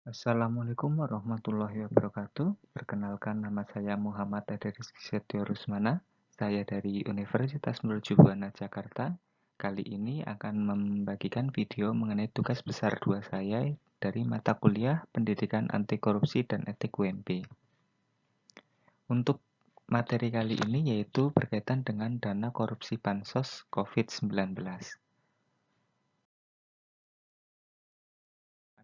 Assalamualaikum warahmatullahi wabarakatuh. Perkenalkan, nama saya Muhammad Ederis Setio Rusmana. Saya dari Universitas Mercubuana Jakarta. Kali ini akan membagikan video mengenai tugas besar 2 saya dari mata kuliah Pendidikan Anti Korupsi dan Etik UMP. Untuk materi kali ini yaitu berkaitan dengan dana korupsi Bansos COVID-19.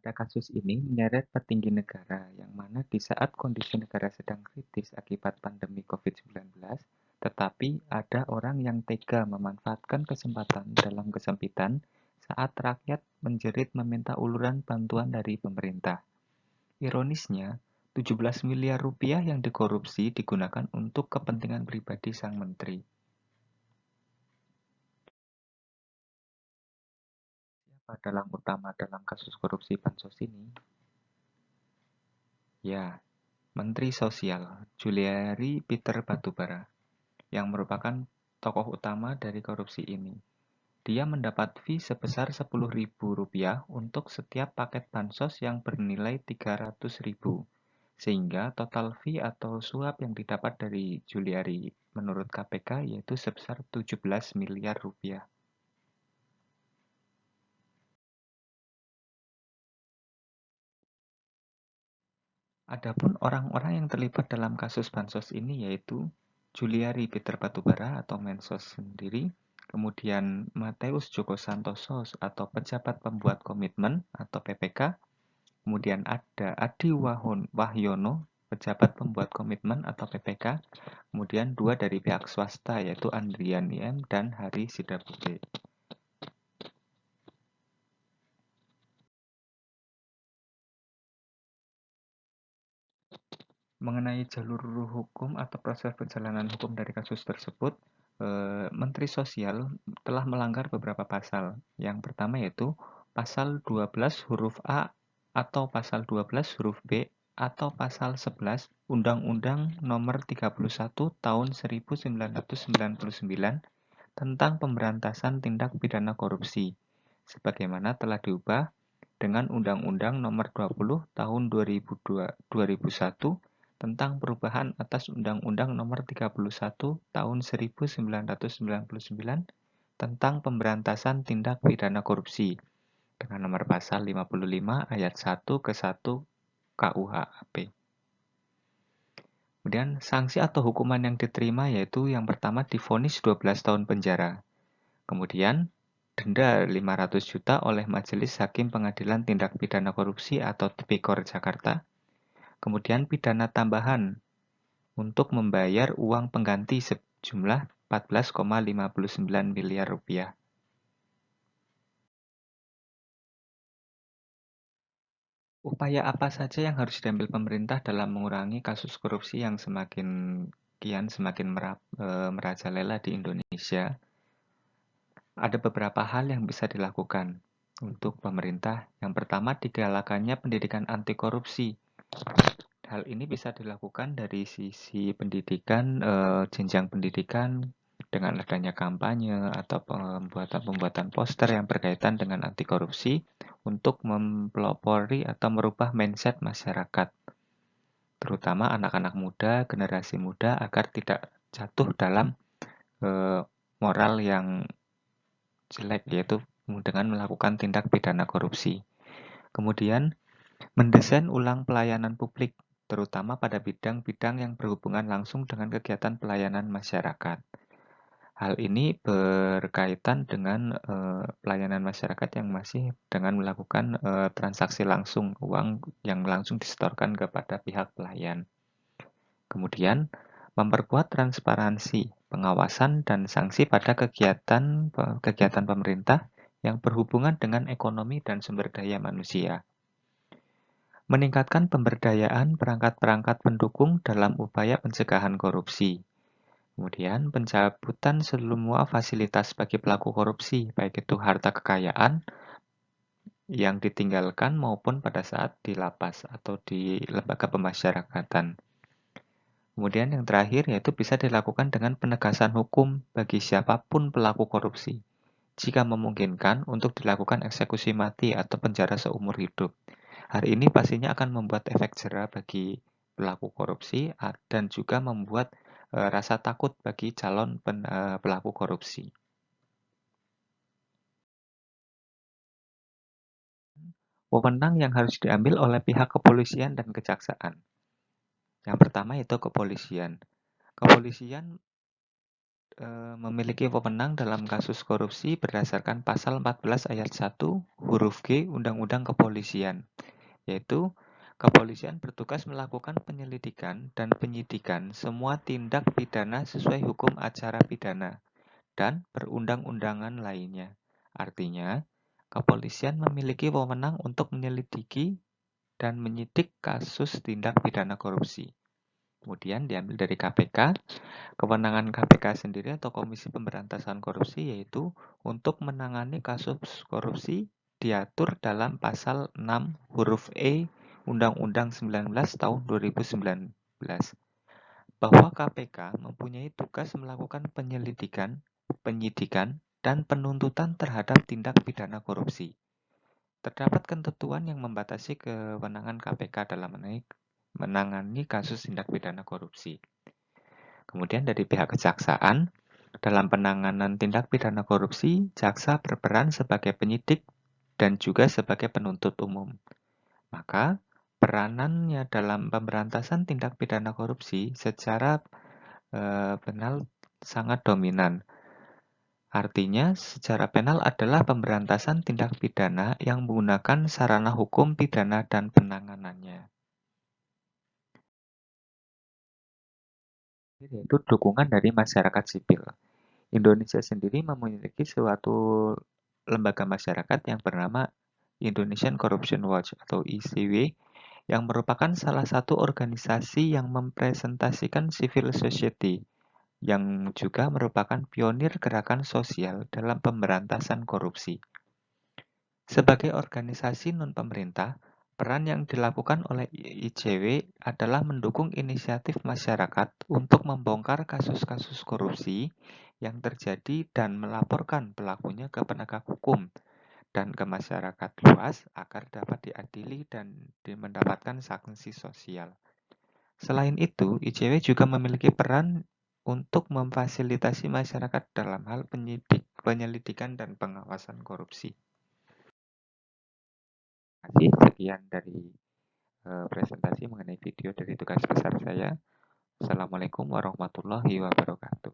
Pada kasus ini menyeret petinggi negara, yang mana di saat kondisi negara sedang kritis akibat pandemi COVID-19, tetapi ada orang yang tega memanfaatkan kesempatan dalam kesempitan saat rakyat menjerit meminta uluran bantuan dari pemerintah. Ironisnya, 17 miliar rupiah yang dikorupsi digunakan untuk kepentingan pribadi sang menteri. Siapa dalang utama dalam kasus korupsi Bansos ini? Ya, Menteri Sosial, Juliari Peter Batubara, yang merupakan tokoh utama dari korupsi ini. Dia mendapat fee sebesar Rp10.000 untuk setiap paket bansos yang bernilai Rp300.000, sehingga total fee atau suap yang didapat dari Juliari menurut KPK yaitu sebesar 17 miliar rupiah. Adapun orang-orang yang terlibat dalam kasus bansos ini yaitu Juliari Peter Batubara atau Mensos sendiri, kemudian Mateus Joko Santoso atau pejabat pembuat komitmen atau PPK, kemudian ada Adi Wahyono, pejabat pembuat komitmen atau PPK, kemudian 2 dari pihak swasta yaitu Andrian IM dan Hari Sidabuke. Mengenai jalur hukum atau proses perjalanan hukum dari kasus tersebut, Menteri Sosial telah melanggar beberapa pasal. Yang pertama yaitu pasal 12 huruf A atau pasal 12 huruf B atau pasal 11 Undang-Undang Nomor 31 Tahun 1999 tentang Pemberantasan Tindak Pidana Korupsi, sebagaimana telah diubah dengan Undang-Undang Nomor 20 Tahun 2001 tentang perubahan atas Undang-Undang Nomor 31 Tahun 1999 tentang Pemberantasan Tindak Pidana Korupsi dengan nomor pasal 55 ayat 1 ke 1 KUHP. Kemudian sanksi atau hukuman yang diterima yaitu yang pertama divonis 12 tahun penjara. Kemudian denda 500 juta oleh Majelis Hakim Pengadilan Tindak Pidana Korupsi atau Tipikor Jakarta. Kemudian pidana tambahan untuk membayar uang pengganti sejumlah 14,59 miliar rupiah. Upaya apa saja yang harus diambil pemerintah dalam mengurangi kasus korupsi yang semakin merajalela di Indonesia? Ada beberapa hal yang bisa dilakukan untuk pemerintah. Yang pertama, digalakannya pendidikan anti korupsi. Hal ini bisa dilakukan dari sisi pendidikan, jenjang pendidikan, dengan adanya kampanye atau pembuatan poster yang berkaitan dengan anti korupsi untuk mempelopori atau merubah mindset masyarakat, terutama anak-anak muda, generasi muda, agar tidak jatuh dalam moral yang jelek, yaitu dengan melakukan tindak pidana korupsi. Kemudian, mendesain ulang pelayanan publik, terutama pada bidang-bidang yang berhubungan langsung dengan kegiatan pelayanan masyarakat. Hal ini berkaitan dengan pelayanan masyarakat yang masih dengan melakukan transaksi langsung, uang yang langsung disetorkan kepada pihak pelayan. Kemudian, memperkuat transparansi, pengawasan, dan sanksi pada kegiatan pemerintah yang berhubungan dengan ekonomi dan sumber daya manusia. Meningkatkan pemberdayaan perangkat-perangkat pendukung dalam upaya pencegahan korupsi. Kemudian, pencabutan semua fasilitas bagi pelaku korupsi, baik itu harta kekayaan yang ditinggalkan maupun pada saat di lapas atau di lembaga pemasyarakatan. Kemudian yang terakhir yaitu bisa dilakukan dengan penegasan hukum bagi siapapun pelaku korupsi, jika memungkinkan untuk dilakukan eksekusi mati atau penjara seumur hidup. Hal ini pastinya akan membuat efek jera bagi pelaku korupsi dan juga membuat rasa takut bagi calon pelaku korupsi. Wewenang yang harus diambil oleh pihak kepolisian dan kejaksaan. Yang pertama itu kepolisian. Kepolisian memiliki wewenang dalam kasus korupsi berdasarkan pasal 14 ayat 1 huruf G Undang-Undang Kepolisian, yaitu kepolisian bertugas melakukan penyelidikan dan penyidikan semua tindak pidana sesuai hukum acara pidana dan perundang-undangan lainnya. Artinya, kepolisian memiliki wewenang untuk menyelidiki dan menyidik kasus tindak pidana korupsi. Kemudian diambil dari KPK. Kewenangan KPK sendiri atau Komisi Pemberantasan Korupsi yaitu untuk menangani kasus korupsi diatur dalam pasal 6 huruf E Undang-Undang 19 tahun 2019 bahwa KPK mempunyai tugas melakukan penyelidikan, penyidikan, dan penuntutan terhadap tindak pidana korupsi. Terdapat ketentuan yang membatasi kewenangan KPK dalam menangani kasus tindak pidana korupsi. Kemudian dari pihak kejaksaan, dalam penanganan tindak pidana korupsi, jaksa berperan sebagai penyidik dan juga sebagai penuntut umum. Maka, peranannya dalam pemberantasan tindak pidana korupsi secara penal sangat dominan. Artinya, secara penal adalah pemberantasan tindak pidana yang menggunakan sarana hukum pidana dan penanganannya. Yaitu dukungan dari masyarakat sipil. Indonesia sendiri memiliki suatu lembaga masyarakat yang bernama Indonesian Corruption Watch atau ICW yang merupakan salah satu organisasi yang mempresentasikan civil society yang juga merupakan pionir gerakan sosial dalam pemberantasan korupsi. Sebagai organisasi non-pemerintah, peran yang dilakukan oleh ICW adalah mendukung inisiatif masyarakat untuk membongkar kasus-kasus korupsi yang terjadi dan melaporkan pelakunya ke penegak hukum dan ke masyarakat luas agar dapat diadili dan mendapatkan sanksi sosial. Selain itu, ICW juga memiliki peran untuk memfasilitasi masyarakat dalam hal penyelidikan dan pengawasan korupsi. Sekian dari presentasi mengenai video dari tugas besar saya. Assalamualaikum warahmatullahi wabarakatuh.